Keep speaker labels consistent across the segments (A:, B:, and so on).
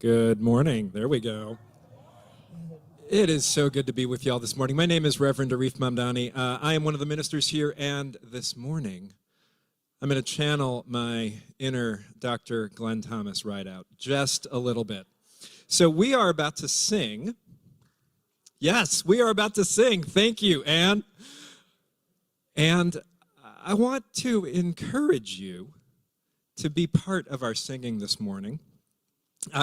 A: Good morning. There we go. It is so good to be with y'all this morning. My name is Reverend Arif Mamdani. I am one of the ministers here, and this morning I'm going to channel my inner Dr. Glenn Thomas right out just a little bit. So we are about to sing. Yes, we are about to sing. Thank you, Anne. And I want to encourage you to be part of our singing this morning.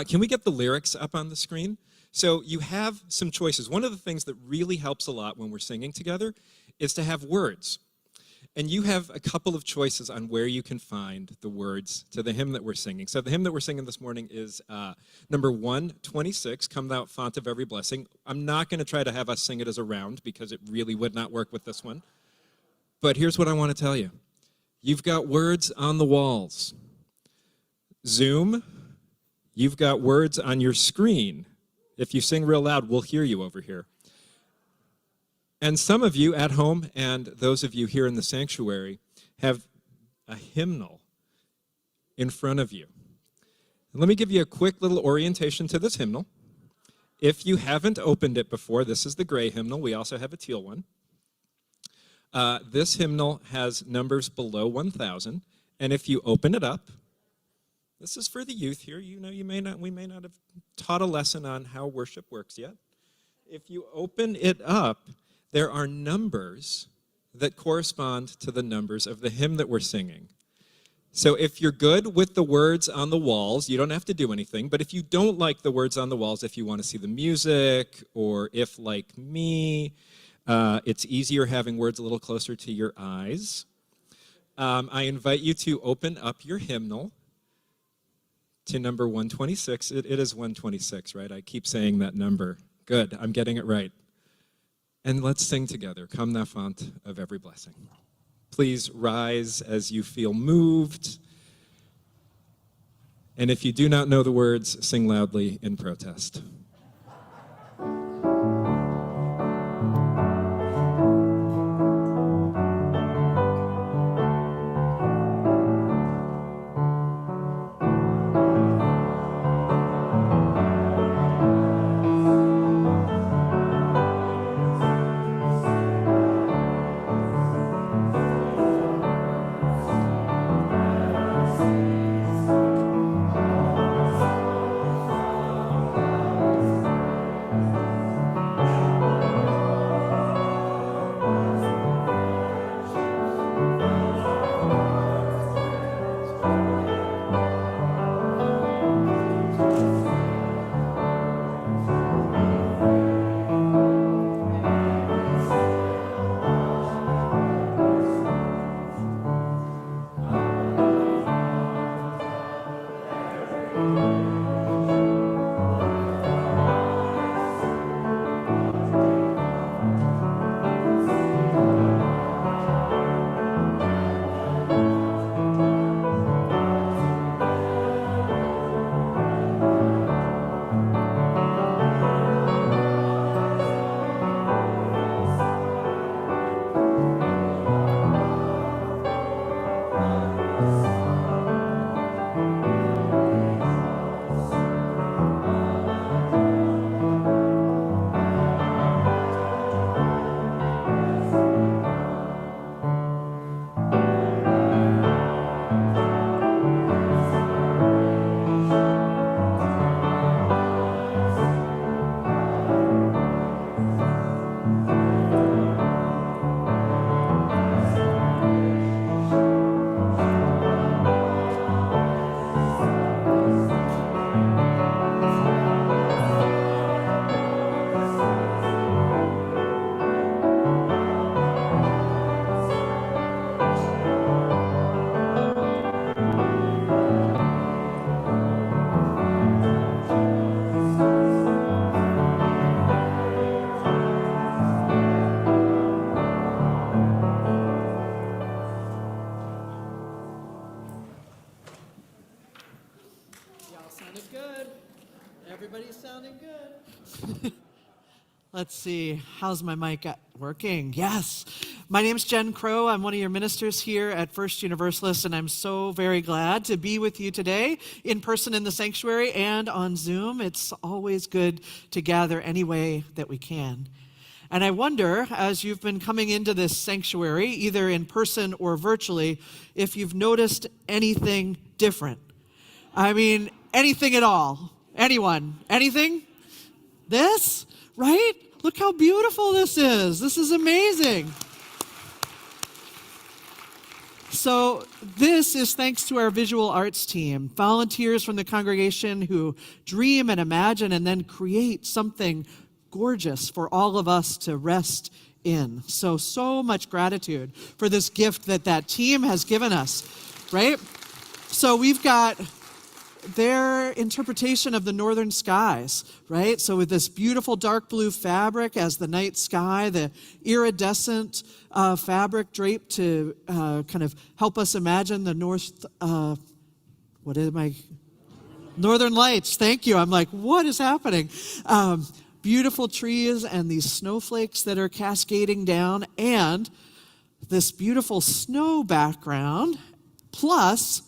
A: Can we get the lyrics up on the screen? So you have some choices. One of the things that really helps a lot when we're singing together is to have words. And you have a couple of choices on where you can find the words to the hymn that we're singing. So the hymn that we're singing this morning is number 126, Come Thou Fount of Every Blessing. I'm not going to try to have us sing it as a round because it really would not work with this one. But here's what I want to tell you. You've got words on the walls. Zoom, you've got words on your screen. If you sing real loud, we'll hear you over here. And some of you at home and those of you here in the sanctuary have a hymnal in front of you. And let me give you a quick little orientation to this hymnal. If you haven't opened it before, this is the gray hymnal. We also have a teal one. This hymnal has numbers below 1,000. And if you open it up, this is for the youth here. You know, we may not have taught a lesson on how worship works yet. If you open it up, there are numbers that correspond to the numbers of the hymn that we're singing. So if you're good with the words on the walls, you don't have to do anything. But if you don't like the words on the walls, if you want to see the music, or if, like me, it's easier having words a little closer to your eyes, I invite you to open up your hymnal to number 126. It is 126, right? I keep saying that number. Good, I'm getting it right. And let's sing together, Come Thou Fount of Every Blessing. Please rise as you feel moved. And if you do not know the words, sing loudly in protest.
B: Everybody's sounding good. Let's see, how's my mic working? Yes, My name's Jen Crow. I'm one of your ministers here at First Universalist, and I'm so very glad to be with you today in person in the sanctuary and on Zoom. It's always good to gather any way that we can. And I wonder, as you've been coming into this sanctuary, either in person or virtually, if you've noticed anything different. I mean, anything at all. Anyone? Anything? This? Right? Look how beautiful this is. This is amazing. So this is thanks to our visual arts team, volunteers from the congregation who dream and imagine and then create something gorgeous for all of us to rest in. So much gratitude for this gift that team has given us, right? So we've got their interpretation of the northern skies, right? So with this beautiful dark blue fabric as the night sky, the iridescent fabric draped to kind of help us imagine the Northern Lights. Thank you. I'm like, what is happening? Beautiful trees and these snowflakes that are cascading down and this beautiful snow background, plus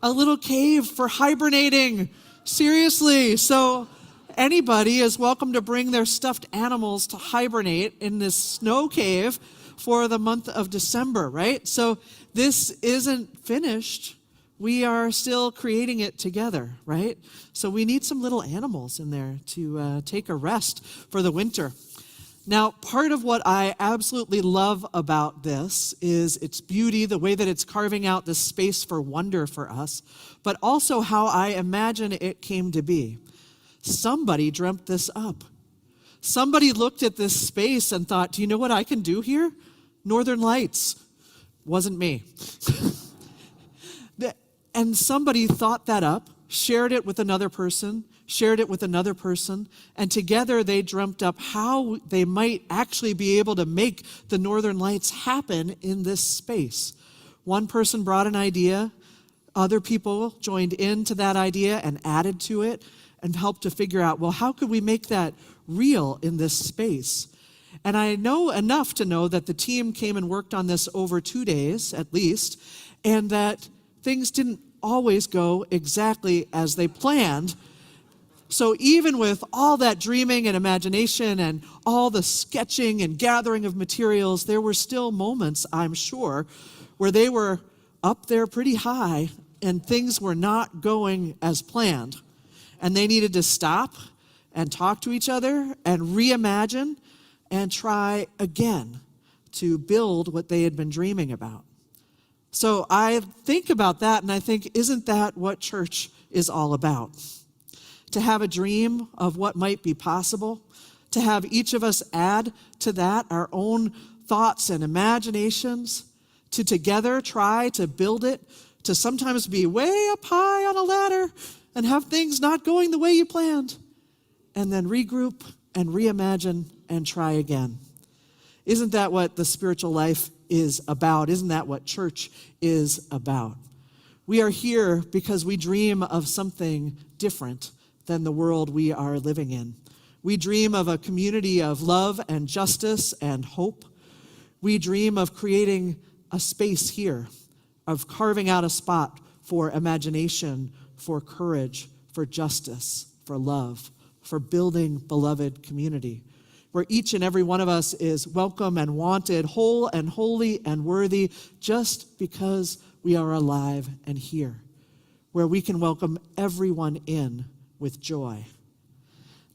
B: a little cave for hibernating. Seriously. So anybody is welcome to bring their stuffed animals to hibernate in this snow cave for the month of December, right? So this isn't finished. We are still creating it together, right? So we need some little animals in there to take a rest for the winter. Now, part of what I absolutely love about this is its beauty, the way that it's carving out this space for wonder for us, but also how I imagine it came to be. Somebody dreamt this up. Somebody looked at this space and thought, do you know what I can do here? Northern Lights. Wasn't me. And somebody thought that up, shared it with another person, and together they dreamt up how they might actually be able to make the Northern Lights happen in this space. One person brought an idea, other people joined into that idea and added to it and helped to figure out, well, how could we make that real in this space? And I know enough to know that the team came and worked on this over 2 days at least, and that things didn't always go exactly as they planned. So even with all that dreaming and imagination and all the sketching and gathering of materials, there were still moments, I'm sure, where they were up there pretty high and things were not going as planned. And they needed to stop and talk to each other and reimagine and try again to build what they had been dreaming about. So I think about that and I think, isn't that what church is all about? To have a dream of what might be possible, to have each of us add to that our own thoughts and imaginations, to together try to build it, to sometimes be way up high on a ladder and have things not going the way you planned, and then regroup and reimagine and try again. Isn't that what the spiritual life is about? Isn't that what church is about? We are here because we dream of something different than the world we are living in. We dream of a community of love and justice and hope. We dream of creating a space here, of carving out a spot for imagination, for courage, for justice, for love, for building beloved community, where each and every one of us is welcome and wanted, whole and holy and worthy, just because we are alive and here, where we can welcome everyone in with joy.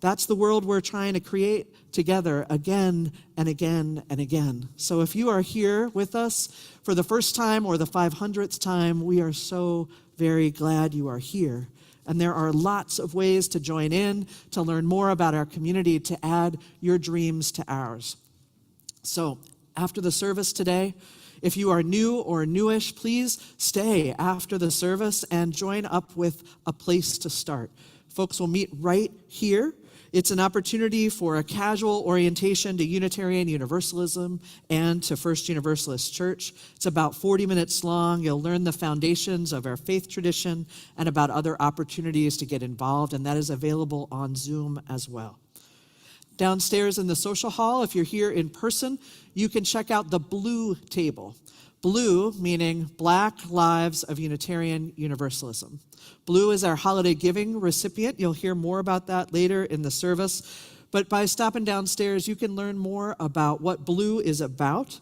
B: That's the world we're trying to create together again and again and again. So if you are here with us for the first time or the 500th time, we are so very glad you are here. And there are lots of ways to join in, to learn more about our community, to add your dreams to ours. So after the service today, if you are new or newish, please stay after the service and join up with a place to start. Folks will meet right here. It's an opportunity for a casual orientation to Unitarian Universalism and to First Universalist Church. It's about 40 minutes long. You'll learn the foundations of our faith tradition and about other opportunities to get involved, and that is available on Zoom as well. Downstairs in the social hall, if you're here in person, you can check out the blue table. Blue meaning Black Lives of Unitarian Universalism. Blue is our holiday giving recipient. You'll hear more about that later in the service. But by stopping downstairs, you can learn more about what Blue is about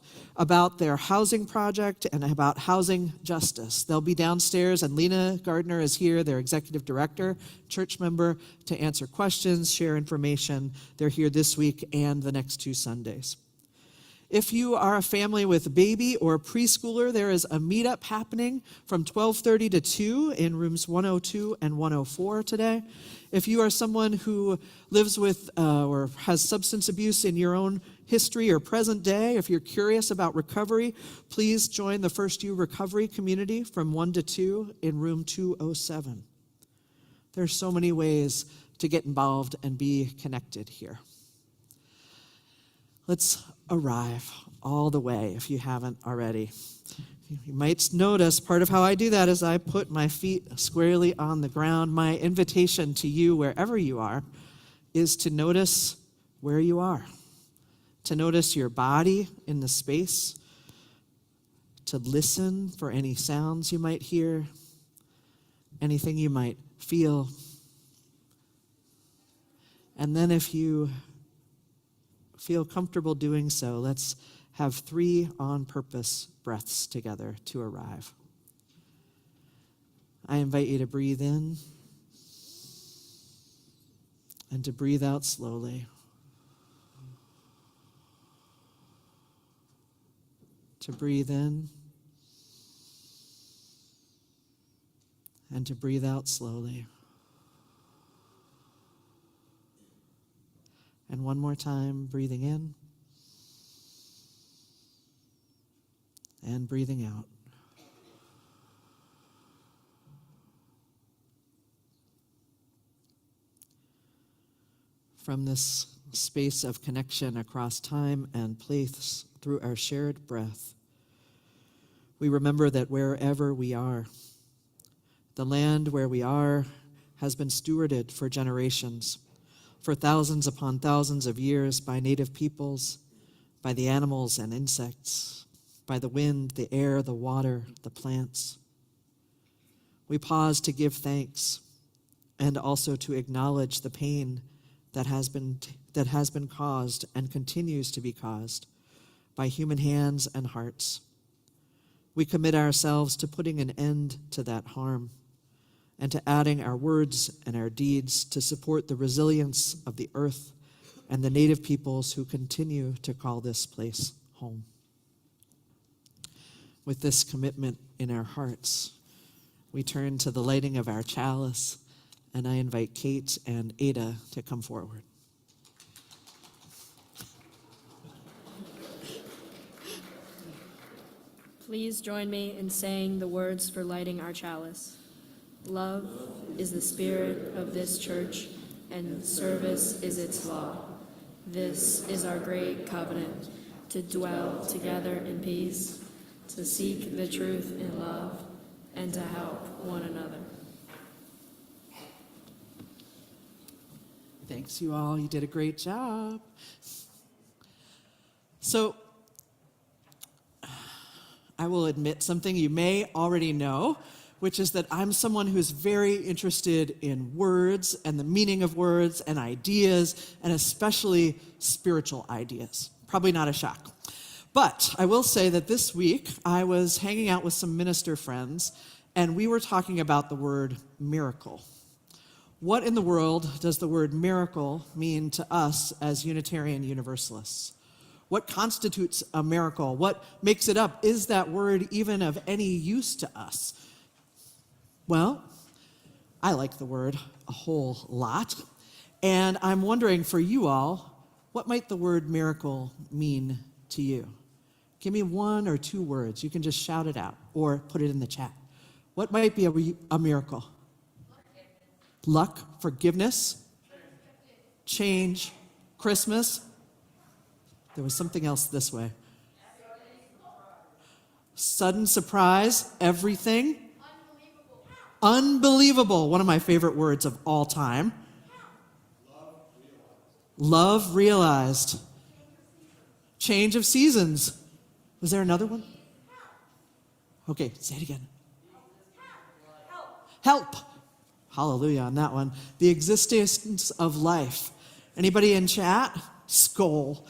B: their housing project, and about housing justice. They'll be downstairs, and Lena Gardner is here, their executive director, church member, to answer questions, share information. They're here this week and the next 2 Sundays. If you are a family with a baby or a preschooler, there is a meetup happening from 12:30 to 2 in rooms 102 and 104 today. If you are someone who lives with or has substance abuse in your own history or present day, if you're curious about recovery, please join the First U Recovery Community from 1 to 2 in room 207. There's so many ways to get involved and be connected here. Let's arrive all the way if you haven't already. You might notice part of how I do that is I put my feet squarely on the ground. My invitation to you, wherever you are, is to notice where you are, to notice your body in the space, to listen for any sounds you might hear, anything you might feel. And then if you feel comfortable doing so, let's have 3 on-purpose breaths together to arrive. I invite you to breathe in and to breathe out slowly. To breathe in and to breathe out slowly. And one more time, breathing in and breathing out. From this space of connection across time and place through our shared breath, we remember that wherever we are, the land where we are has been stewarded for generations, for thousands upon thousands of years by native peoples, by the animals and insects, by the wind, the air, the water, the plants. We pause to give thanks and also to acknowledge the pain that has been caused and continues to be caused by human hands and hearts. We commit ourselves to putting an end to that harm and to adding our words and our deeds to support the resilience of the earth and the native peoples who continue to call this place home. With this commitment in our hearts, we turn to the lighting of our chalice, and I invite Kate and Ada to come forward.
C: Please join me in saying the words for lighting our chalice. Love is the spirit of this church, and service is its law. This is our great covenant, to dwell together in peace, to seek the truth in love, and to help one another.
B: Thanks, you all. You did a great job. So, I will admit something you may already know, which is that I'm someone who's very interested in words and the meaning of words and ideas, and especially spiritual ideas. Probably not a shock. But I will say that this week I was hanging out with some minister friends, and we were talking about the word miracle. What in the world does the word miracle mean to us as Unitarian Universalists? What constitutes a miracle? What makes it up? Is that word even of any use to us? Well, I like the word a whole lot, and I'm wondering for you all, what might the word miracle mean to you? Give me 1 or 2 words. You can just shout it out or put it in the chat. What might be a miracle? Luck, forgiveness, change, Christmas. There was something else this way. Sudden surprise, everything. Unbelievable, one of my favorite words of all time. Love realized. Change of seasons. Was there another one? Okay, say it again. Help. Hallelujah on that one. The existence of life. Anybody in chat? Skull.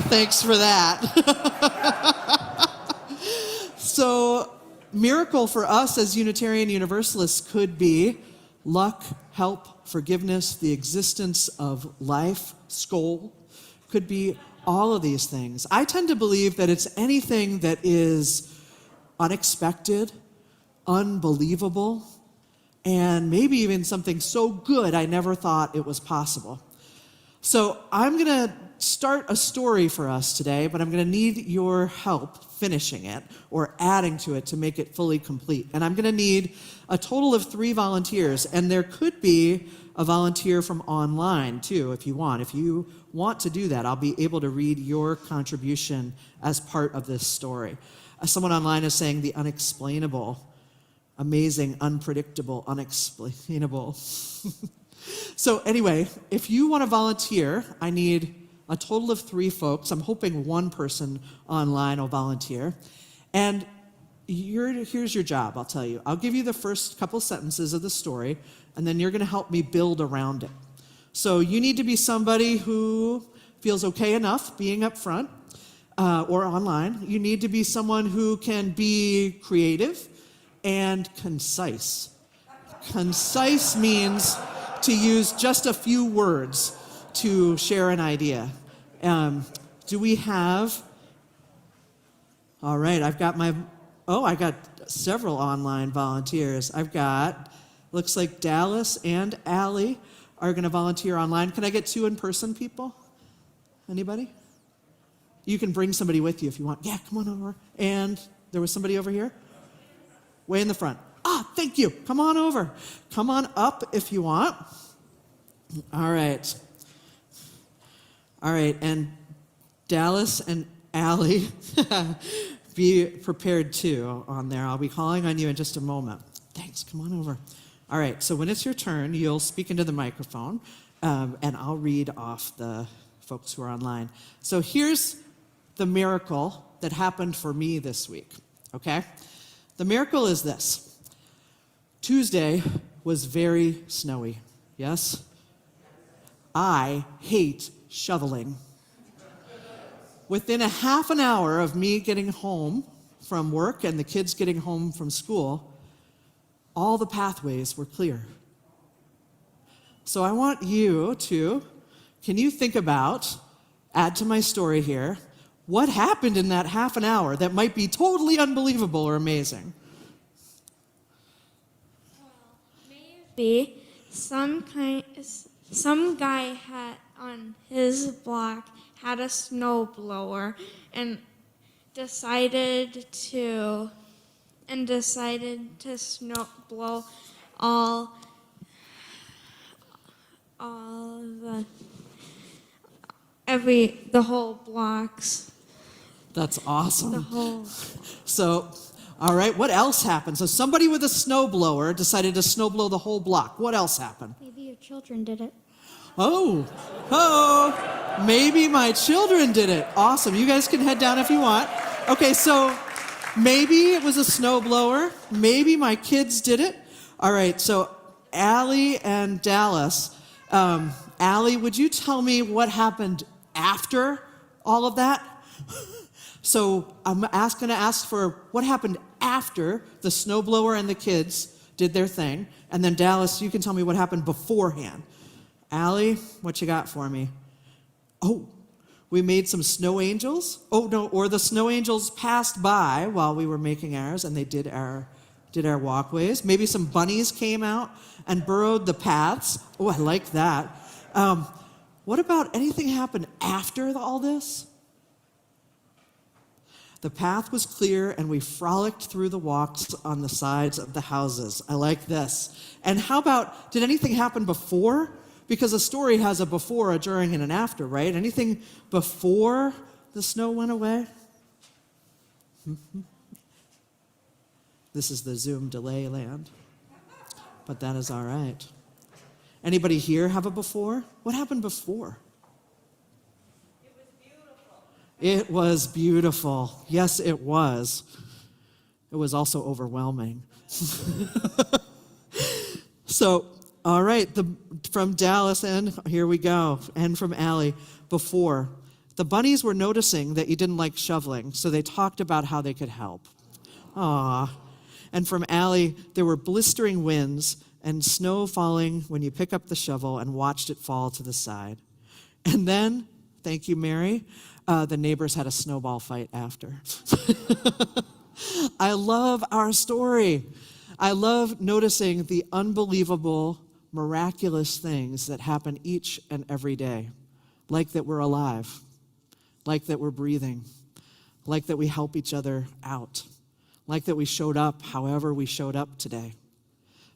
B: Thanks for that. So, miracle for us as Unitarian Universalists could be luck, help, forgiveness, the existence of life, skull. Could be all of these things. I tend to believe that it's anything that is unexpected, unbelievable, and maybe even something so good I never thought it was possible. So I'm going to start a story for us today, but I'm going to need your help finishing it or adding to it to make it fully complete. And I'm going to need a total of 3 volunteers, and there could be a volunteer from online too if you want. If you want to do that, I'll be able to read your contribution as part of this story. Someone online is saying the unexplainable. Amazing, unpredictable, unexplainable. So anyway, if you want to volunteer, I need a total of 3 folks. I'm hoping 1 person online will volunteer. And here's your job, I'll tell you. I'll give you the first couple sentences of the story, and then you're going to help me build around it. So you need to be somebody who feels okay enough being up front or online. You need to be someone who can be creative and concise. Concise means to use just a few words to share an idea. Do we have... All right, I got several online volunteers. Looks like Dallas and Allie are going to volunteer online. Can I get 2 in-person people? Anybody? You can bring somebody with you if you want. Yeah, come on over. And there was somebody over here? Way in the front. Thank you. Come on over. Come on up if you want. All right. And Dallas and Allie, be prepared too on there. I'll be calling on you in just a moment. Thanks. Come on over. All right. So when it's your turn, you'll speak into the microphone, and I'll read off the folks who are online. So here's the miracle that happened for me this week. Okay? The miracle is this. Tuesday was very snowy. Yes? I hate shoveling. Within a half an hour of me getting home from work and the kids getting home from school, all the pathways were clear. So I want you to, can you think about, add to my story here, what happened in that half an hour that might be totally unbelievable or amazing?
D: Maybe some guy had on his block had a snow blower and decided to snow blow all the whole blocks.
B: That's awesome.
D: The whole.
B: So, all right, what else happened? So somebody with a snowblower decided to snowblow the whole block. What else happened?
D: Maybe your children did it.
B: Oh, maybe my children did it. Awesome. You guys can head down if you want. Okay, so maybe it was a snowblower. Maybe my kids did it. All right, so Allie and Dallas. Allie, would you tell me what happened after all of that? So I'm going to ask for what happened after the snowblower and the kids did their thing. And then Dallas, you can tell me what happened beforehand. Allie, what you got for me? Oh, we made some snow angels. Oh, no, or the snow angels passed by while we were making ours, and they did our walkways. Maybe some bunnies came out and burrowed the paths. Oh, I like that. What about anything happened after all this? The path was clear, and we frolicked through the walks on the sides of the houses. I like this. And how about, did anything happen before? Because a story has a before, a during, and an after, right? Anything before the snow went away? This is the Zoom delay land, but that is all right. Anybody here have a before? What happened before? It was beautiful. Yes, it was. It was also overwhelming. So, all right, from Dallas, and here we go, and from Allie, before. The bunnies were noticing that you didn't like shoveling, so they talked about how they could help. Aw. And from Allie, there were blistering winds and snow falling when you pick up the shovel and watched it fall to the side. And then, thank you, Mary, the neighbors had a snowball fight after. I love our story. I love noticing the unbelievable, miraculous things that happen each and every day. Like that we're alive, like that we're breathing, like that we help each other out, like that we showed up however we showed up today.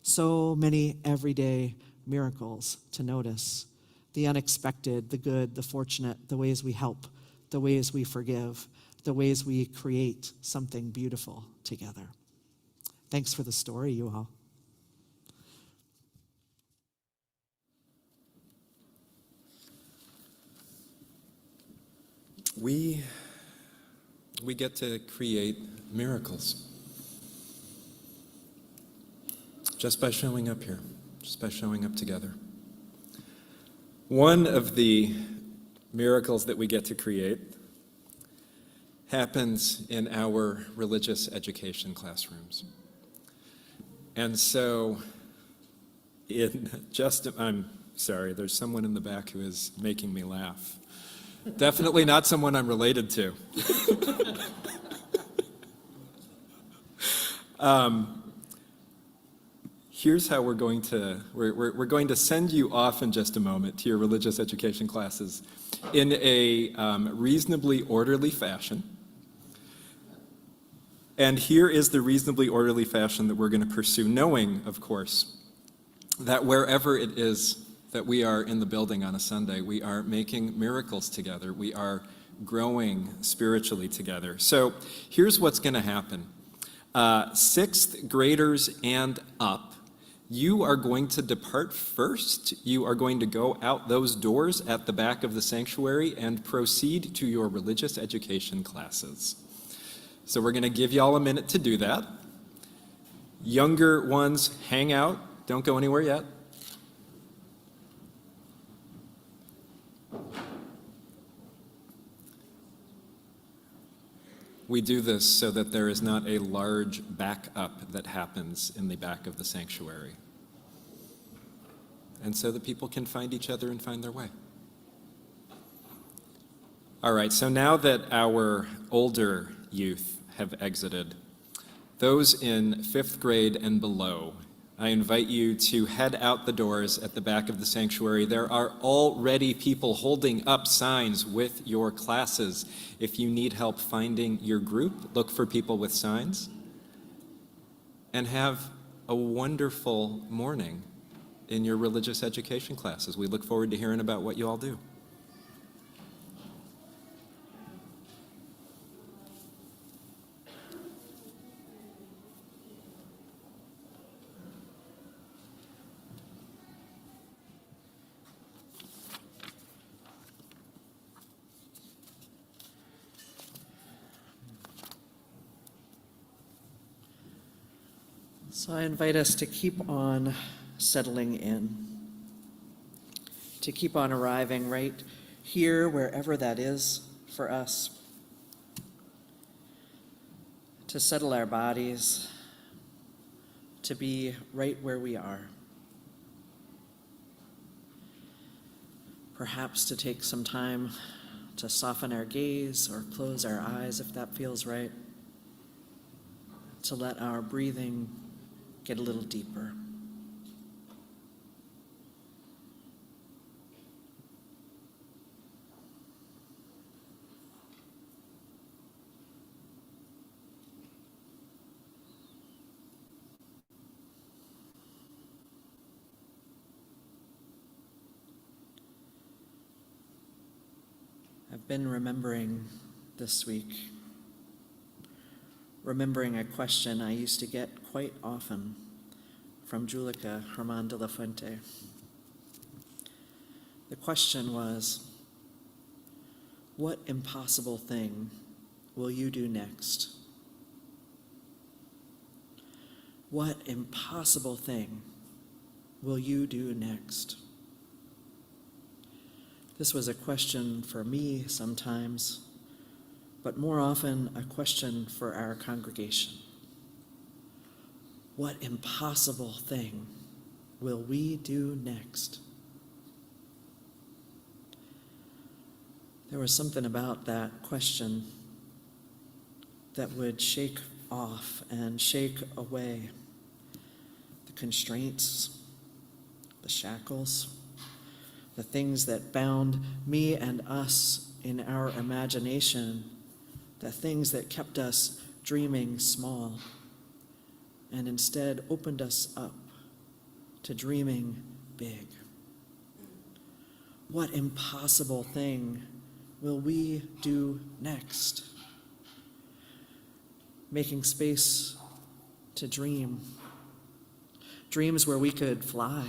B: So many everyday miracles to notice. The unexpected, the good, the fortunate, the ways we help, the ways we forgive, the ways we create something beautiful together. Thanks for the story, you all.
A: We get to create miracles just by showing up here, just by showing up together. One of the miracles that we get to create happens in our religious education classrooms. And so, I'm sorry, there's someone in the back who is making me laugh. Definitely not someone I'm related to. Here's how we're going to send you off in just a moment to your religious education classes in a reasonably orderly fashion. And here is the reasonably orderly fashion that we're going to pursue, knowing, of course, that wherever it is that we are in the building on a Sunday, we are making miracles together. We are growing spiritually together. So here's what's going to happen. Sixth graders and up, you are going to depart first. You are going to go out those doors at the back of the sanctuary and proceed to your religious education classes. So we're going to give y'all a minute to do that. Younger ones, hang out. Don't go anywhere yet. We do this so that there is not a large backup that happens in the back of the sanctuary. And so that people can find each other and find their way. All right, so now that our older youth have exited, those in fifth grade and below, I invite you to head out the doors at the back of the sanctuary. There are already people holding up signs with your classes. If you need help finding your group, look for people with signs. And have a wonderful morning in your religious education classes. We look forward to hearing about what you all do.
B: So I invite us to keep on settling in, to keep on arriving right here, wherever that is for us, to settle our bodies, to be right where we are. Perhaps to take some time to soften our gaze or close our eyes if that feels right, to let our breathing get a little deeper. I've been remembering this week, remembering a question I used to get quite often from Julica Herman de la Fuente. The question was, what impossible thing will you do next? What impossible thing will you do next? This was a question for me sometimes, but more often a question for our congregation. What impossible thing will we do next? There was something about that question that would shake off and shake away the constraints, the shackles, the things that bound me and us in our imagination, the things that kept us dreaming small, and instead opened us up to dreaming big. What impossible thing will we do next? Making space to dream. Dreams where we could fly.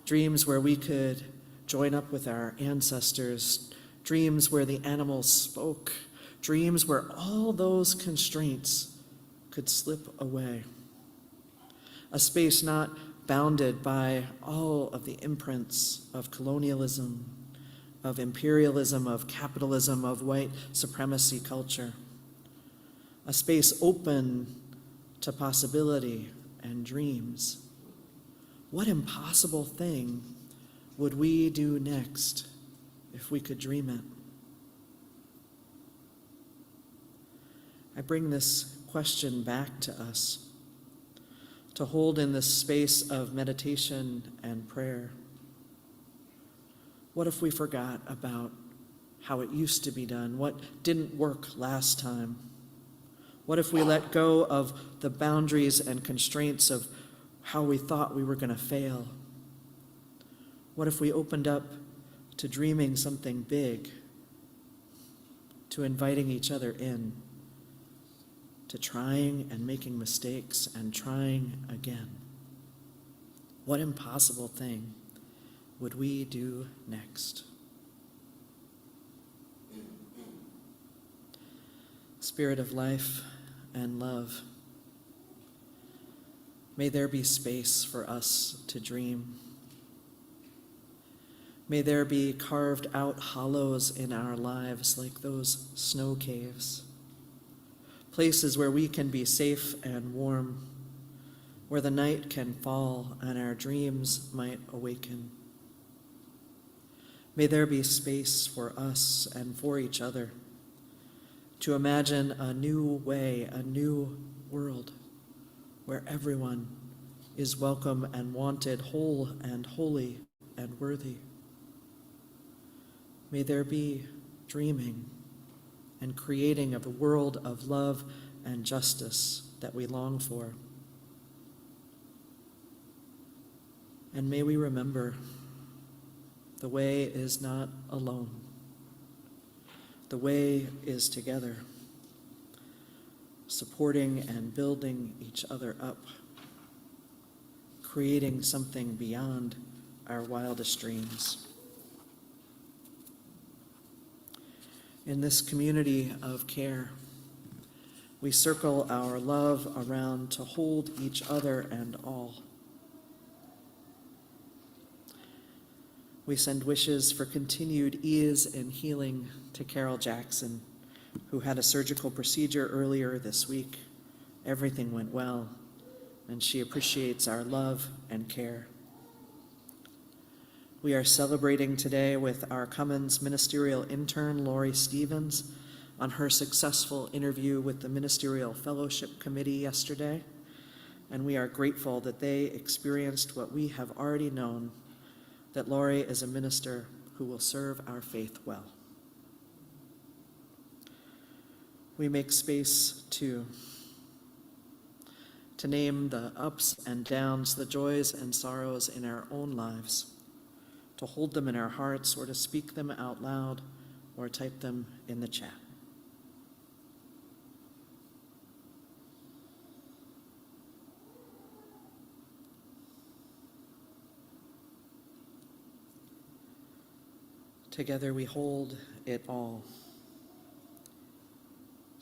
B: Dreams where we could join up with our ancestors. Dreams where the animals spoke. Dreams where all those constraints could slip away. A space not bounded by all of the imprints of colonialism, of imperialism, of capitalism, of white supremacy culture. A space open to possibility and dreams. What impossible thing would we do next if we could dream it? I bring this question back to us, to hold in this space of meditation and prayer. What if we forgot about how it used to be done? What didn't work last time? What if we let go of the boundaries and constraints of how we thought we were going to fail? What if we opened up to dreaming something big, to inviting each other in, to trying and making mistakes and trying again? What impossible thing would we do next? Spirit of life and love, may there be space for us to dream. May there be carved out hollows in our lives like those snow caves, places where we can be safe and warm, where the night can fall and our dreams might awaken. May there be space for us and for each other to imagine a new way, a new world, where everyone is welcome and wanted, whole and holy and worthy. May there be dreaming and creating of the world of love and justice that we long for. And may we remember the way is not alone. The way is together, supporting and building each other up, creating something beyond our wildest dreams. In this community of care, we circle our love around to hold each other and all. We send wishes for continued ease and healing to Carol Jackson, who had a surgical procedure earlier this week. Everything went well, and she appreciates our love and care. We are celebrating today with our Cummins ministerial intern, Lori Stevens, on her successful interview with the Ministerial Fellowship Committee yesterday, and we are grateful that they experienced what we have already known, that Lori is a minister who will serve our faith well. We make space to name the ups and downs, the joys and sorrows in our own lives, to hold them in our hearts or to speak them out loud or type them in the chat. Together we hold it all.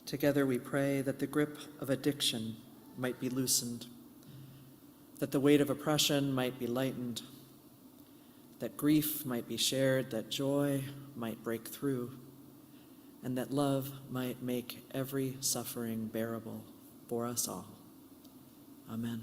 B: Together we pray that the grip of addiction might be loosened, that the weight of oppression might be lightened, that grief might be shared, that joy might break through, and that love might make every suffering bearable for us all. Amen.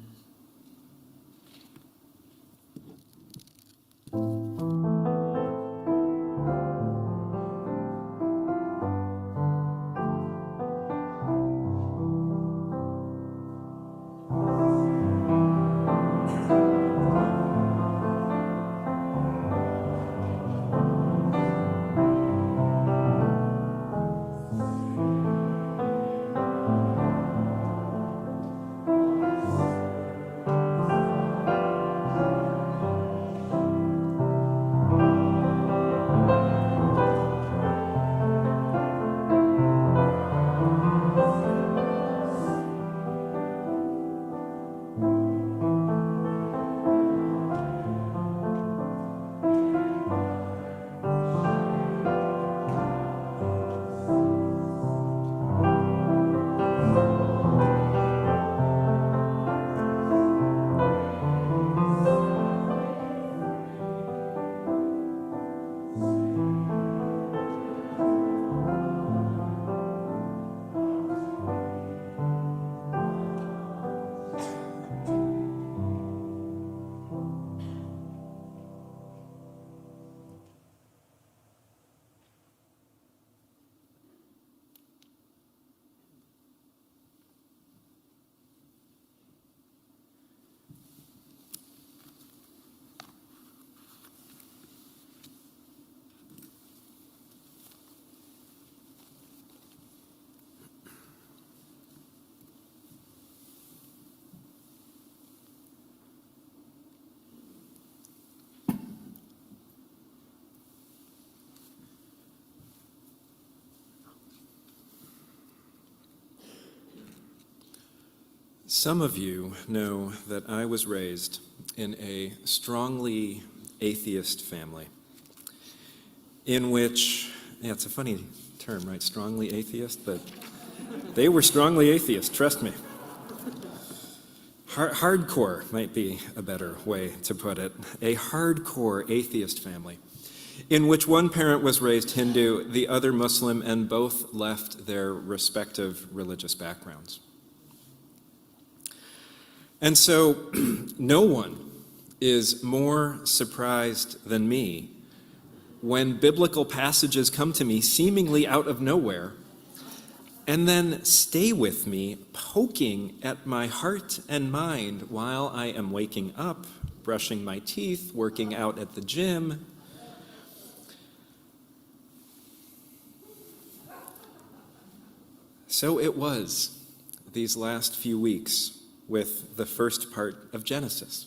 A: Some of you know that I was raised in a strongly atheist family, in which, yeah, it's a funny term, right? Strongly atheist, but they were strongly atheist, trust me. Hardcore might be a better way to put it. A hardcore atheist family, in which one parent was raised Hindu, the other Muslim, and both left their respective religious backgrounds. And so no one is more surprised than me when biblical passages come to me seemingly out of nowhere and then stay with me, poking at my heart and mind while I am waking up, brushing my teeth, working out at the gym. So it was these last few weeks with the first part of Genesis.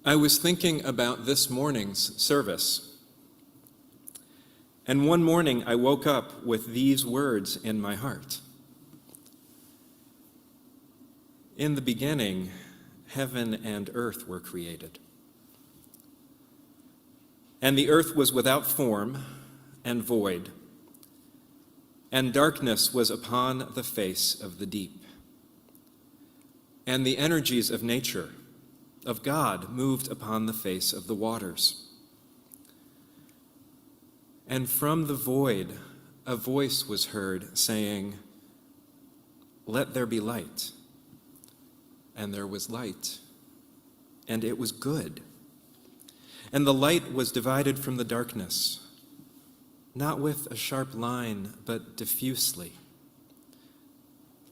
A: I was thinking about this morning's service, and one morning I woke up with these words in my heart. In the beginning, heaven and earth were created, and the earth was without form and void, and darkness was upon the face of the deep. And the energies of nature, of God, moved upon the face of the waters. And from the void, a voice was heard saying, "Let there be light." And there was light, and it was good. And the light was divided from the darkness, not with a sharp line, but diffusely.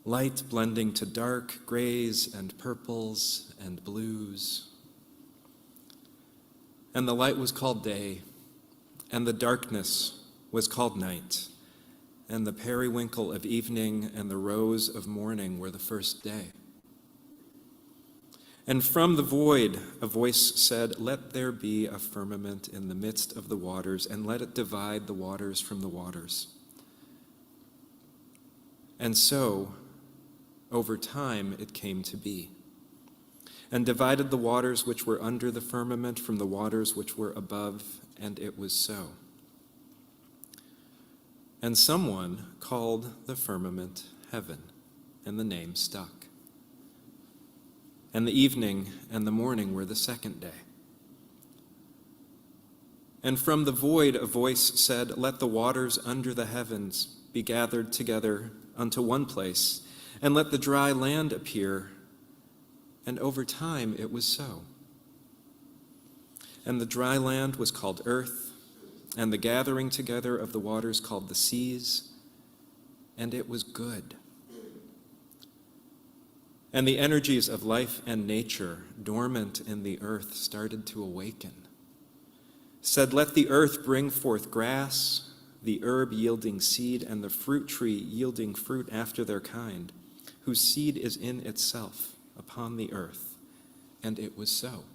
A: Light blending to dark grays and purples and blues. And the light was called day, and the darkness was called night, and the periwinkle of evening and the rose of morning were the first day. And from the void a voice said, "Let there be a firmament in the midst of the waters, and let it divide the waters from the waters." And so, over time, it came to be. and divided the waters which were under the firmament from the waters which were above, and it was so. And someone called the firmament heaven, and the name stuck. And the evening and the morning were the second day. And from the void a voice said, "Let the waters under the heavens be gathered together unto one place, and let the dry land appear." And over time it was so. And the dry land was called earth, and the gathering together of the waters called the seas, and it was good. And the energies of life and nature, dormant in the earth, started to awaken. Said, "Let the earth bring forth grass, the herb yielding seed, and the fruit tree yielding fruit after their kind, whose seed is in itself upon the earth." And it was so.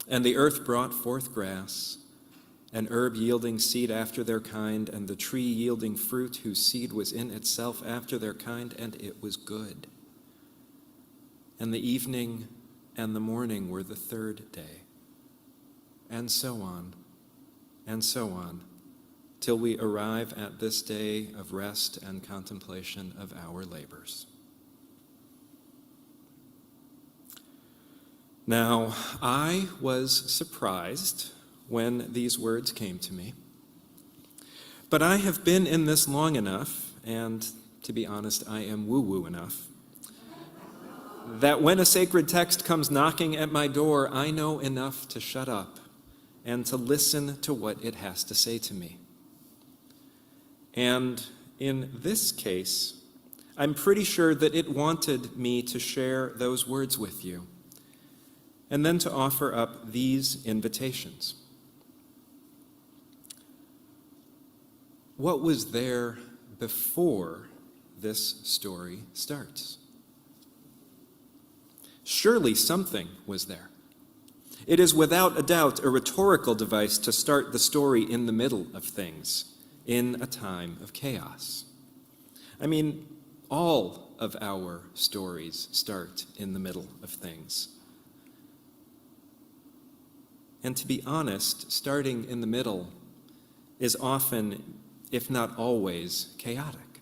A: And the earth brought forth grass, an herb yielding seed after their kind, and the tree yielding fruit whose seed was in itself after their kind, and it was good. And the evening and the morning were the third day. And so on, till we arrive at this day of rest and contemplation of our labors. Now, I was surprised when these words came to me, but I have been in this long enough, and to be honest, I am woo-woo enough, that when a sacred text comes knocking at my door, I know enough to shut up and to listen to what it has to say to me. And in this case, I'm pretty sure that it wanted me to share those words with you, and then to offer up these invitations. What was there before this story starts? Surely something was there. It is without a doubt a rhetorical device to start the story in the middle of things, in a time of chaos. I mean, all of our stories start in the middle of things. And to be honest, starting in the middle is often, if not always, chaotic.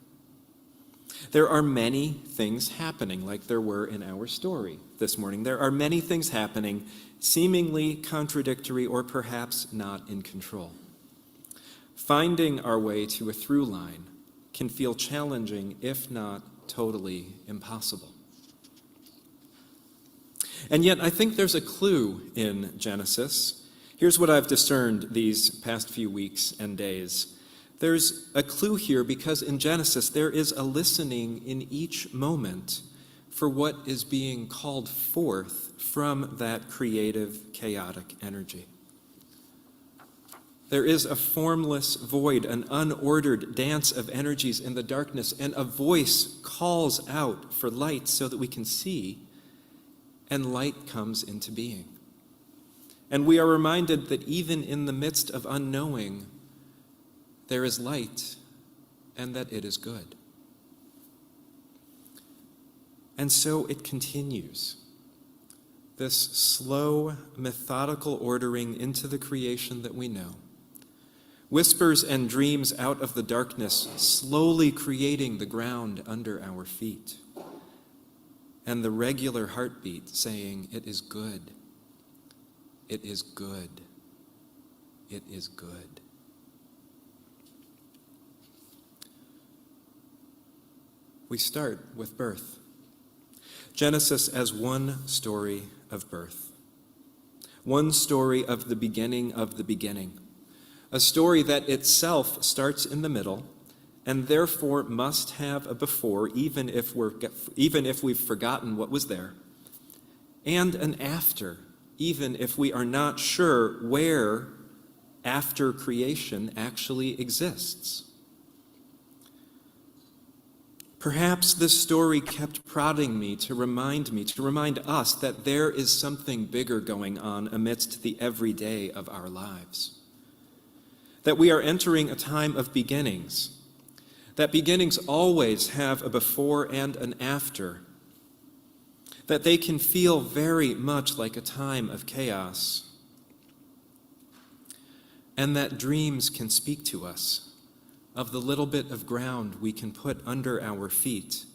A: There are many things happening, like there were in our story this morning. There are many things happening, seemingly contradictory or perhaps not in control. Finding our way to a through line can feel challenging, if not totally impossible. And yet, I think there's a clue in Genesis. Here's what I've discerned these past few weeks and days. There's a clue here because in Genesis there is a listening in each moment for what is being called forth from that creative, chaotic energy. There is a formless void, an unordered dance of energies in the darkness, and a voice calls out for light so that we can see, and light comes into being. And we are reminded that even in the midst of unknowing, there is light, and that it is good. And so it continues. This slow, methodical ordering into the creation that we know. Whispers and dreams out of the darkness, slowly creating the ground under our feet. And the regular heartbeat saying, "It is good. It is good. It is good." We start with birth. Genesis as one story of birth. One story of the beginning of the beginning. A story that itself starts in the middle and therefore must have a before, even if we've forgotten what was there, and an after, even if we are not sure where after creation actually exists. Perhaps this story kept prodding me to remind us that there is something bigger going on amidst the everyday of our lives. That we are entering a time of beginnings. That beginnings always have a before and an after. that they can feel very much like a time of chaos, and that dreams can speak to us of the little bit of ground we can put under our feet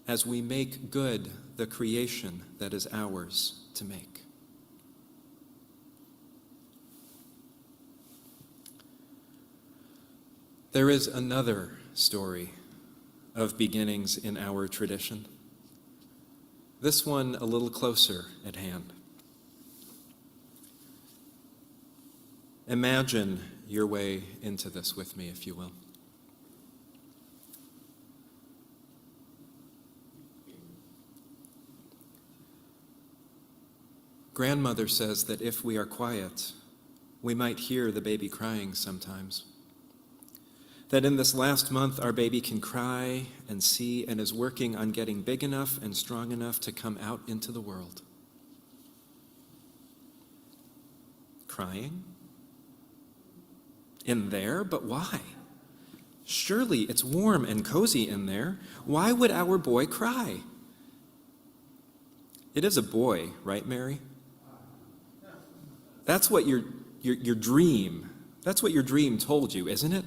A: as we make good the creation that is ours to make. There is another story of beginnings in our tradition. This one a little closer at hand. Imagine your way into this with me, if you will. Grandmother says that if we are quiet, we might hear the baby crying sometimes. That in this last month, our baby can cry and see and is working on getting big enough and strong enough to come out into the world. Crying? In there? But why? Surely it's warm and cozy in there. Why would our boy cry? It is a boy, right, Mary? That's what your dream told you, isn't it?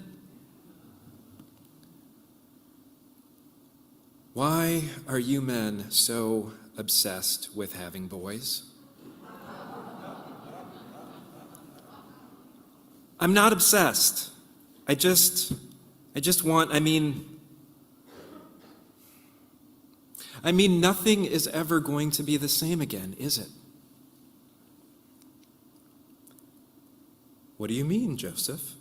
A: Why are you men so obsessed with having boys? I'm not obsessed. I just want, I mean, nothing is ever going to be the same again, is it? What do you mean, Joseph?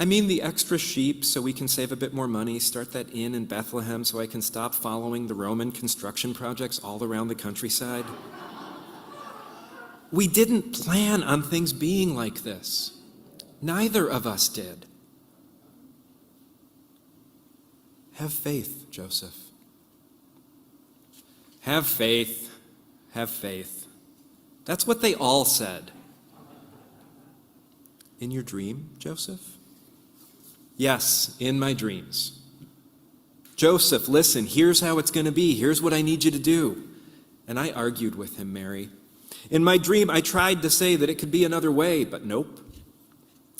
A: I mean the extra sheep so we can save a bit more money, start that inn in Bethlehem so I can stop following the Roman construction projects all around the countryside. We didn't plan on things being like this. Neither of us did. Have faith, Joseph. Have faith. Have faith. That's what they all said. In your dream, Joseph? Yes, in my dreams. Joseph, listen, here's how it's going to be. Here's what I need you to do. And I argued with him, Mary. In my dream, I tried to say that it could be another way, but nope.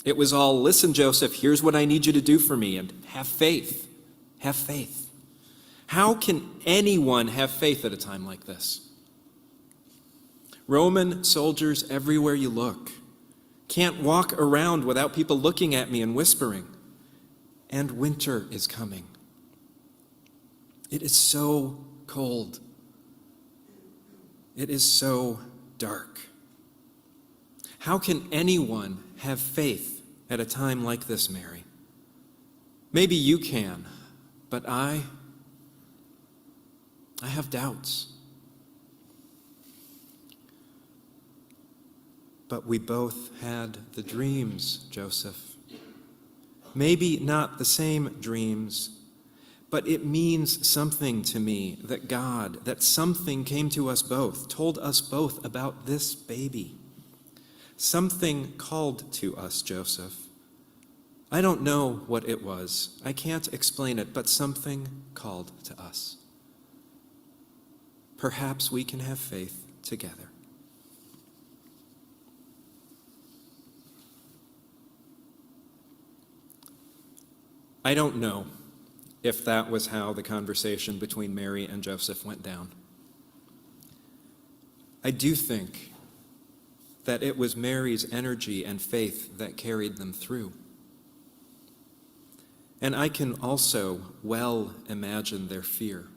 A: It was all, listen, Joseph, here's what I need you to do for me, and have faith. Have faith. How can anyone have faith at a time like this? Roman soldiers everywhere you look. Can't walk around without people looking at me and whispering. And winter is coming. It is so cold. It is so dark. How can anyone have faith at a time like this, Mary? Maybe you can, but I have doubts. But we both had the dreams, Joseph. Maybe not the same dreams, but it means something to me that something came to us both, told us both about this baby. Something called to us, Joseph. I don't know what it was. I can't explain it, but something called to us. Perhaps we can have faith together. I don't know if that was how the conversation between Mary and Joseph went down. I do think that it was Mary's energy and faith that carried them through. And I can also well imagine their fear.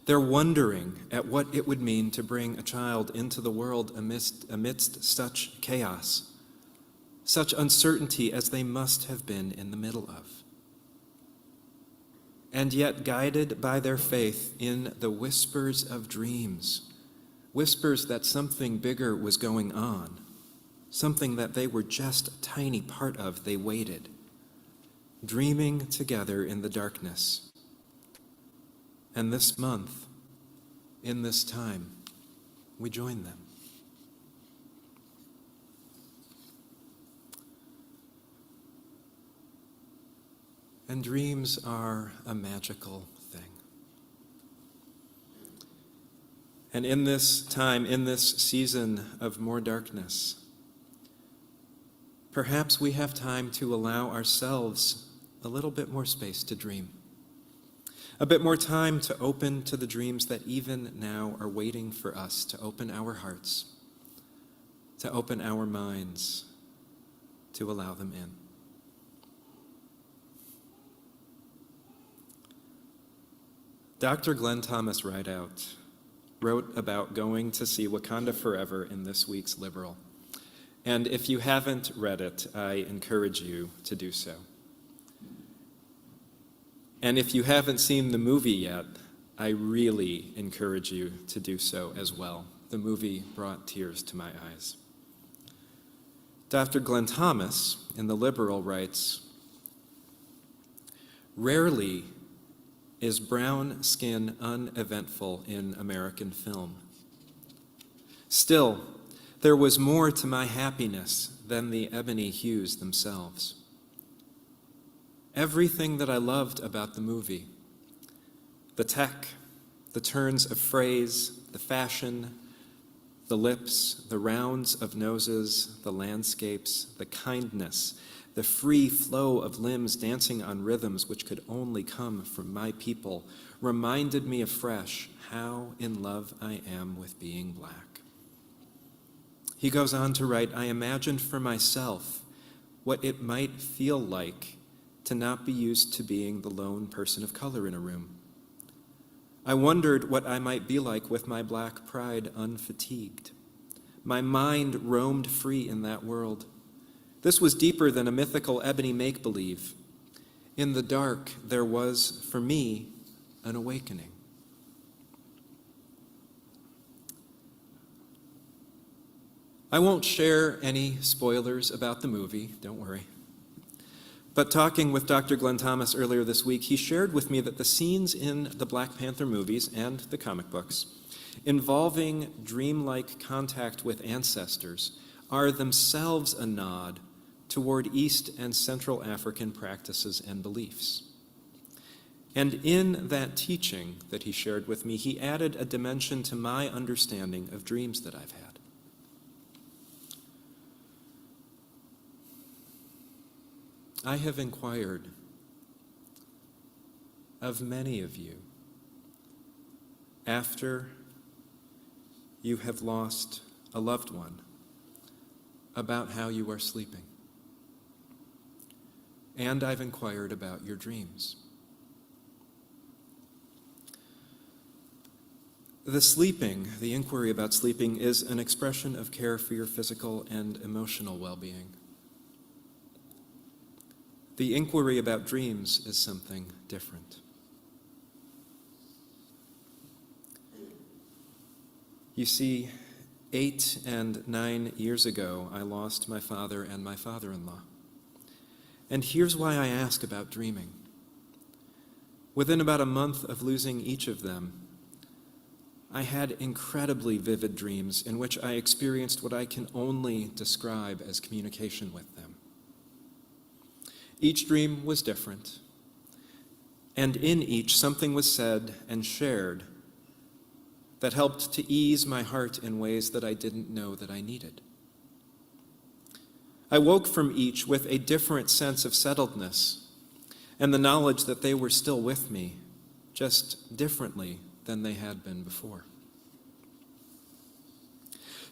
A: They're wondering at what it would mean to bring a child into the world amidst such chaos, such uncertainty as they must have been in the middle of. And yet guided by their faith in the whispers of dreams, whispers that something bigger was going on, something that they were just a tiny part of, they waited, dreaming together in the darkness. And this month, in this time, we join them. And dreams are a magical thing. And in this time, in this season of more darkness, perhaps we have time to allow ourselves a little bit more space to dream, a bit more time to open to the dreams that even now are waiting for us to open our hearts, to open our minds, to allow them in. Dr. Glenn Thomas Rideout wrote about going to see Wakanda Forever in this week's Liberal. And if you haven't read it, I encourage you to do so. And if you haven't seen the movie yet, I really encourage you to do so as well. The movie brought tears to my eyes. Dr. Glenn Thomas, in The Liberal, writes, "Rarely is brown skin uneventful in American film. Still, there was more to my happiness than the ebony hues themselves. Everything that I loved about the movie, the tech, the turns of phrase, the fashion, the lips, the rounds of noses, the landscapes, the kindness, the free flow of limbs dancing on rhythms which could only come from my people, reminded me afresh how in love I am with being black." He goes on to write, "I imagined for myself what it might feel like to not be used to being the lone person of color in a room. I wondered what I might be like with my black pride unfatigued. My mind roamed free in that world. This was deeper than a mythical ebony make-believe. In the dark, there was, for me, an awakening." I won't share any spoilers about the movie, don't worry. But talking with Dr. Glenn Thomas earlier this week, he shared with me that the scenes in the Black Panther movies and the comic books involving dreamlike contact with ancestors are themselves a nod toward East and Central African practices and beliefs. And in that teaching that he shared with me, he added a dimension to my understanding of dreams that I've had. I have inquired of many of you after you have lost a loved one about how you are sleeping. And I've inquired about your dreams. The inquiry about sleeping, is an expression of care for your physical and emotional well-being. The inquiry about dreams is something different. You see, 8 and 9 years ago, I lost my father and my father-in-law. And here's why I ask about dreaming. Within about a month of losing each of them, I had incredibly vivid dreams in which I experienced what I can only describe as communication with them. Each dream was different, and in each something was said and shared that helped to ease my heart in ways that I didn't know that I needed. I woke from each with a different sense of settledness and the knowledge that they were still with me, just differently than they had been before.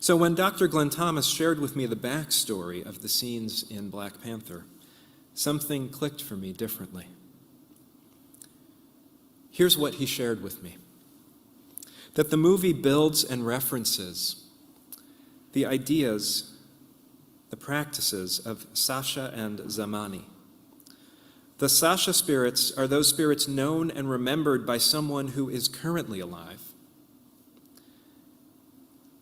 A: So when Dr. Glenn Thomas shared with me the backstory of the scenes in Black Panther, something clicked for me differently. Here's what he shared with me: that the movie builds and references the ideas, the practices of Sasha and Zamani. The Sasha spirits are those spirits known and remembered by someone who is currently alive.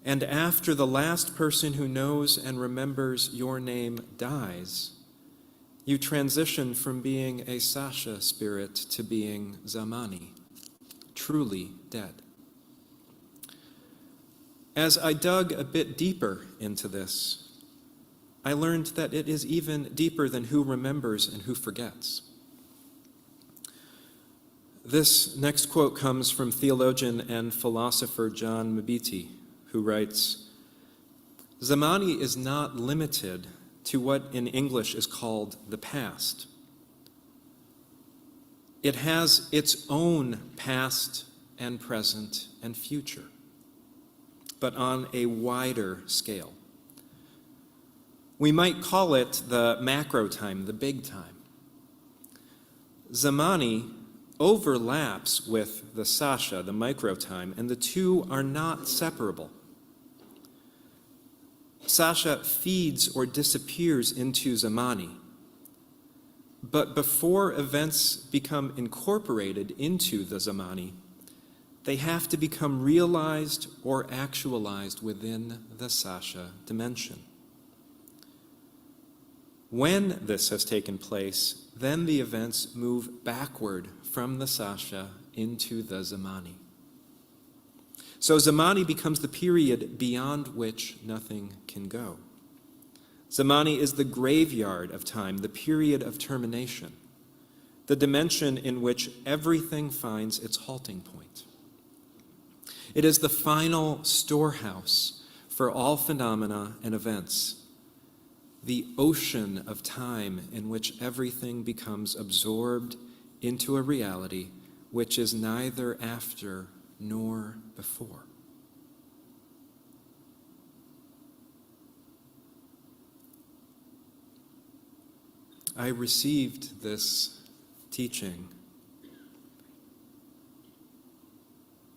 A: And after the last person who knows and remembers your name dies, you transition from being a Sasha spirit to being Zamani, truly dead. As I dug a bit deeper into this, I learned that it is even deeper than who remembers and who forgets. This next quote comes from theologian and philosopher John Mbiti, who writes, "Zamani is not limited to what in English is called the past. It has its own past and present and future, but on a wider scale. We might call it the macro time, the big time. Zamani overlaps with the Sasha, the micro time, and the two are not separable. Sasha feeds or disappears into Zamani, but before events become incorporated into the Zamani, they have to become realized or actualized within the Sasha dimension. When this has taken place, then the events move backward from the Sasha into the Zamani. So Zamani becomes the period beyond which nothing can go. Zamani is the graveyard of time, the period of termination, the dimension in which everything finds its halting point. It is the final storehouse for all phenomena and events, the ocean of time in which everything becomes absorbed into a reality which is neither after nor before. I received this teaching,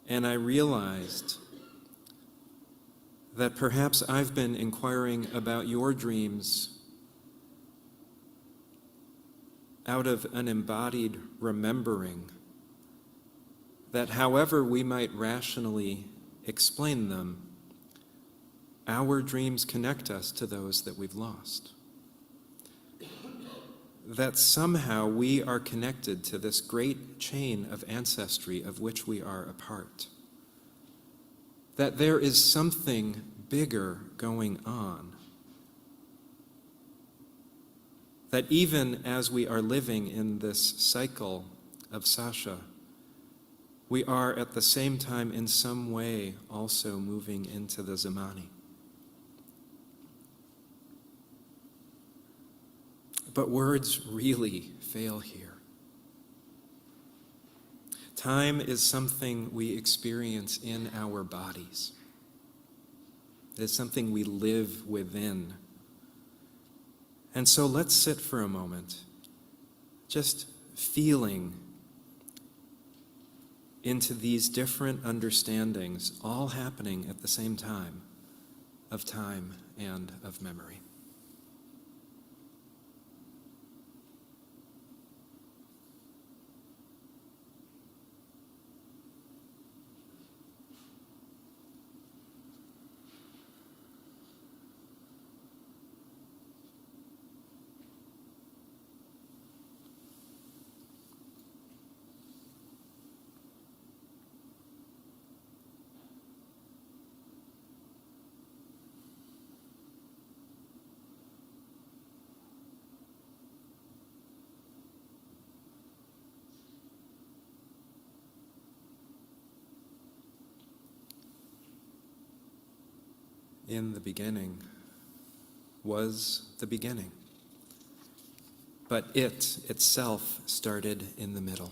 A: and I realized that perhaps I've been inquiring about your dreams out of an embodied remembering that however we might rationally explain them, our dreams connect us to those that we've lost. That somehow we are connected to this great chain of ancestry of which we are a part. That there is something bigger going on. That even as we are living in this cycle of Sasha, we are at the same time in some way also moving into the Zamani. But words really fail here. Time is something we experience in our bodies. It is something we live within. And so let's sit for a moment, just feeling into these different understandings, all happening at the same time, of time and of memory. In the beginning was the beginning, but it itself started in the middle.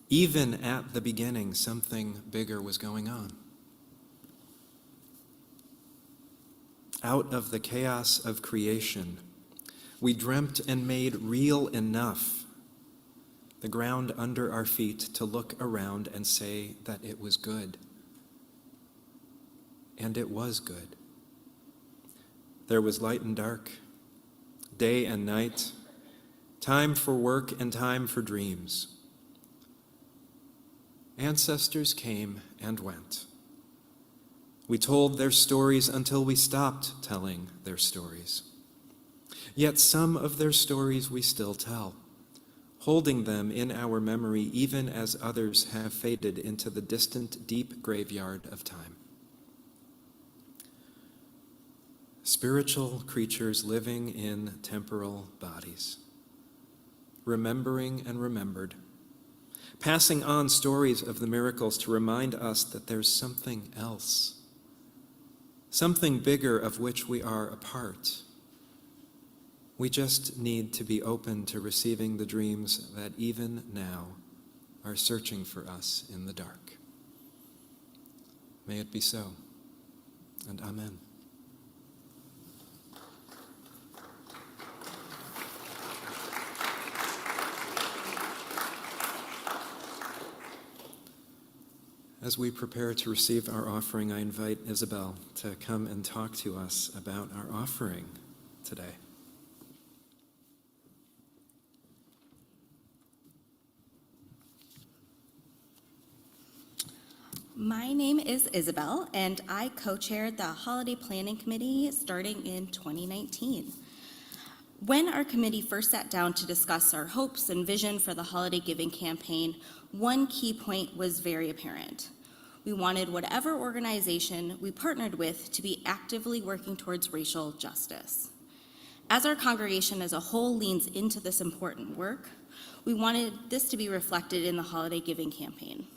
A: Even at the beginning, something bigger was going on. Out of the chaos of creation, we dreamt and made real enough the ground under our feet to look around and say that it was good. And it was good. There was light and dark, day and night, time for work and time for dreams. Ancestors came and went. We told their stories until we stopped telling their stories. Yet some of their stories we still tell, holding them in our memory even as others have faded into the distant, deep graveyard of time. Spiritual creatures living in temporal bodies, remembering and remembered, passing on stories of the miracles to remind us that there's something else, something bigger of which we are a part. We just need to be open to receiving the dreams that even now are searching for us in the dark. May it be so, and amen. As we prepare to receive our offering, I invite Isabel to come and talk to us about our offering today.
E: My name is Isabel, and I co-chaired the Holiday Planning Committee starting in 2019. When our committee first sat down to discuss our hopes and vision for the holiday giving campaign, one key point was very apparent. We wanted whatever organization we partnered with to be actively working towards racial justice. As our congregation as a whole leans into this important work, we wanted this to be reflected in the holiday giving campaign.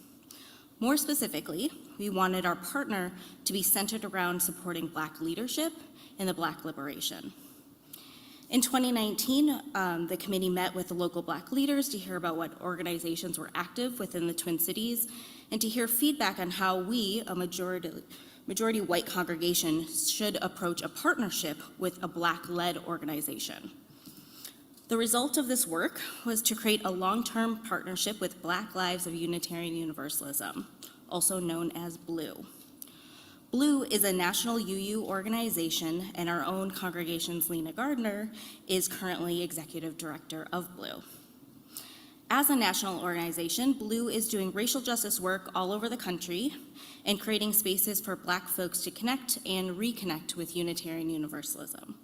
E: More specifically, we wanted our partner to be centered around supporting Black leadership and the Black liberation. In 2019, the committee met with the local Black leaders to hear about what organizations were active within the Twin Cities and to hear feedback on how we, a majority white congregation, should approach a partnership with a Black-led organization. The result of this work was to create a long-term partnership with Black Lives of Unitarian Universalism, also known as BLUE. BLUE is a national UU organization, and our own congregation's Lena Gardner is currently executive director of BLUE. As a national organization, BLUE is doing racial justice work all over the country and creating spaces for Black folks to connect and reconnect with Unitarian Universalism.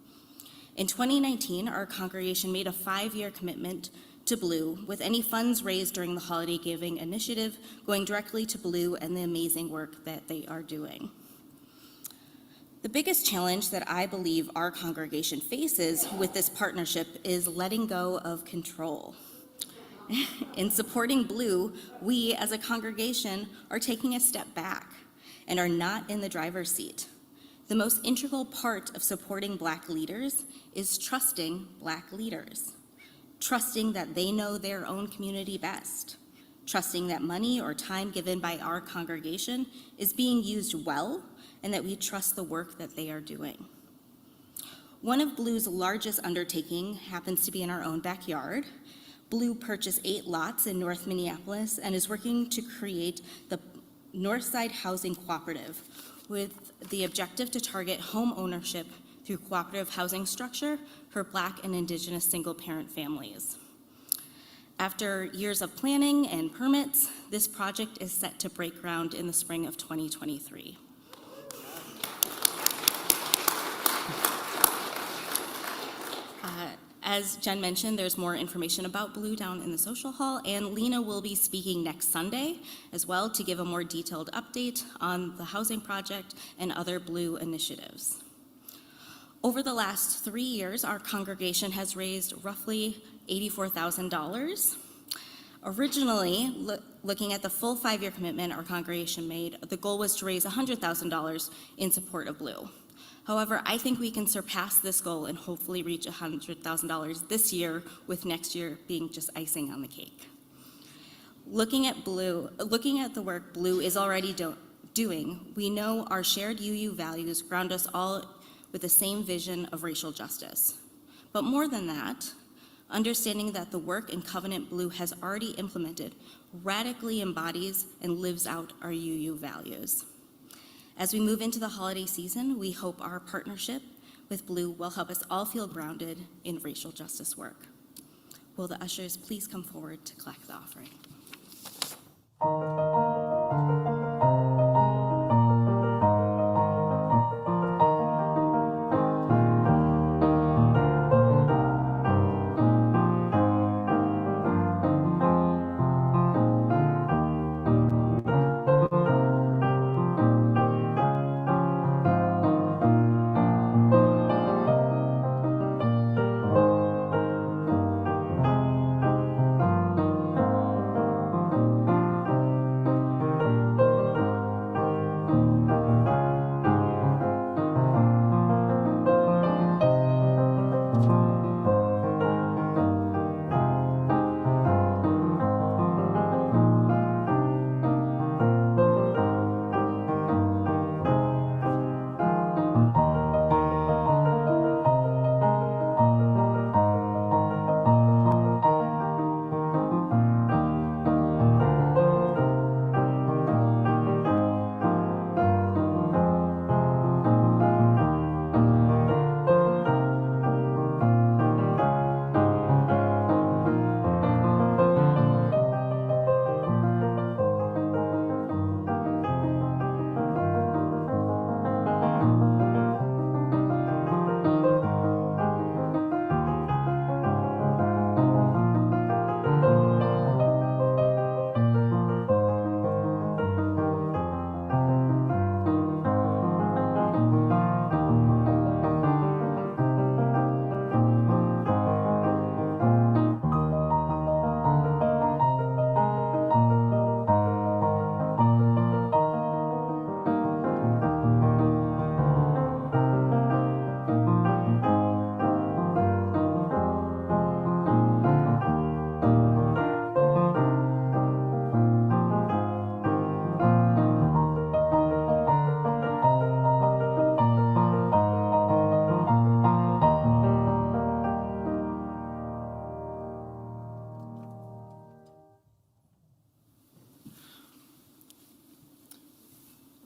E: In 2019, our congregation made a 5-year commitment to BLUE, with any funds raised during the Holiday Giving Initiative going directly to BLUE and the amazing work that they are doing. The biggest challenge that I believe our congregation faces with this partnership is letting go of control. In supporting BLUE, we as a congregation are taking a step back and are not in the driver's seat. The most integral part of supporting Black leaders is trusting Black leaders, trusting that they know their own community best, trusting that money or time given by our congregation is being used well and that we trust the work that they are doing. One of BLUE's largest undertaking happens to be in our own backyard. BLUE purchased 8 lots in North Minneapolis and is working to create the Northside Housing Cooperative, with the objective to target home ownership through cooperative housing structure for Black and Indigenous single-parent families. After years of planning and permits, this project is set to break ground in the spring of 2023. As Jen mentioned, there's more information about BLUE down in the social hall, and Lena will be speaking next Sunday as well to give a more detailed update on the housing project and other BLUE initiatives. Over the last 3 years, our congregation has raised roughly $84,000. Originally, looking at the full 5-year commitment our congregation made, the goal was to raise $100,000 in support of BLUE. However, I think we can surpass this goal and hopefully reach $100,000 this year, with next year being just icing on the cake. Looking at the work BLUE is already doing, we know our shared UU values ground us all with the same vision of racial justice. But more than that, understanding that the work in Covenant BLUE has already implemented radically embodies and lives out our UU values. As we move into the holiday season, we hope our partnership with BLUE will help us all feel grounded in racial justice work. Will the ushers please come forward to collect the offering?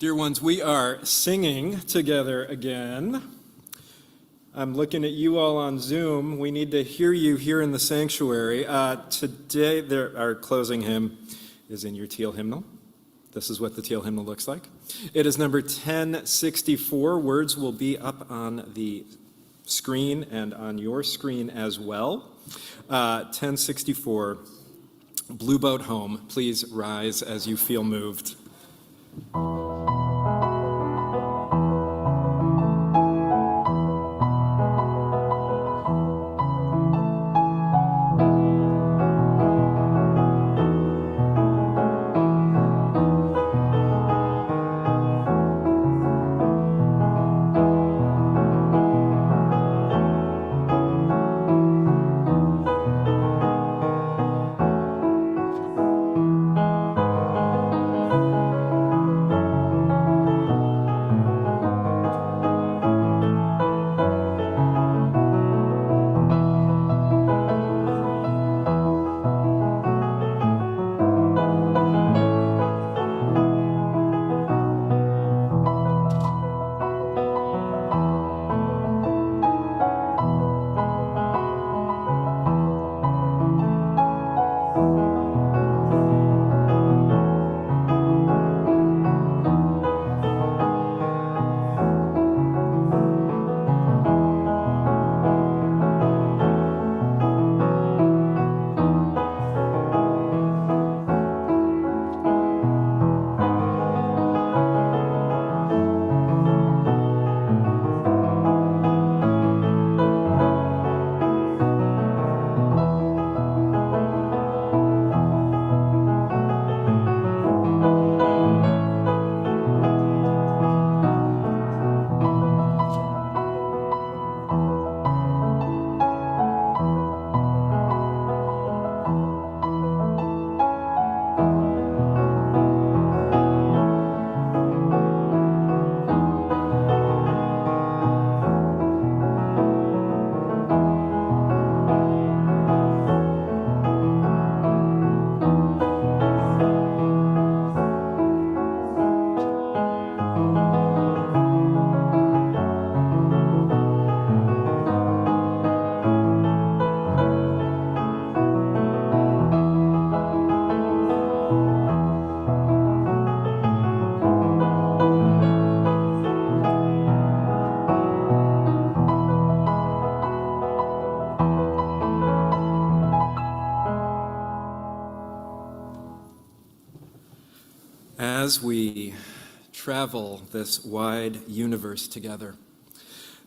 A: Dear ones, we are singing together again. I'm looking at you all on Zoom. We need to hear you here in the sanctuary. Today, our closing hymn is in your teal hymnal. This is what the teal hymnal looks like. It is number 1064. Words will be up on the screen and on your screen as well. 1064, Blue Boat Home. Please rise as you feel moved. As we travel this wide universe together,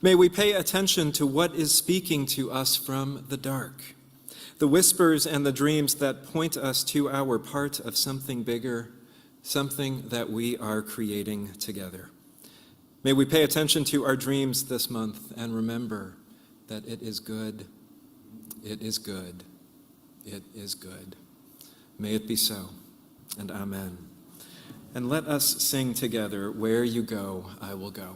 A: may we pay attention to what is speaking to us from the dark, the whispers and the dreams that point us to our part of something bigger, something that we are creating together. May we pay attention to our dreams this month and remember that it is good, it is good, it is good. May it be so, and amen. And let us sing together, "Where you go, I will go."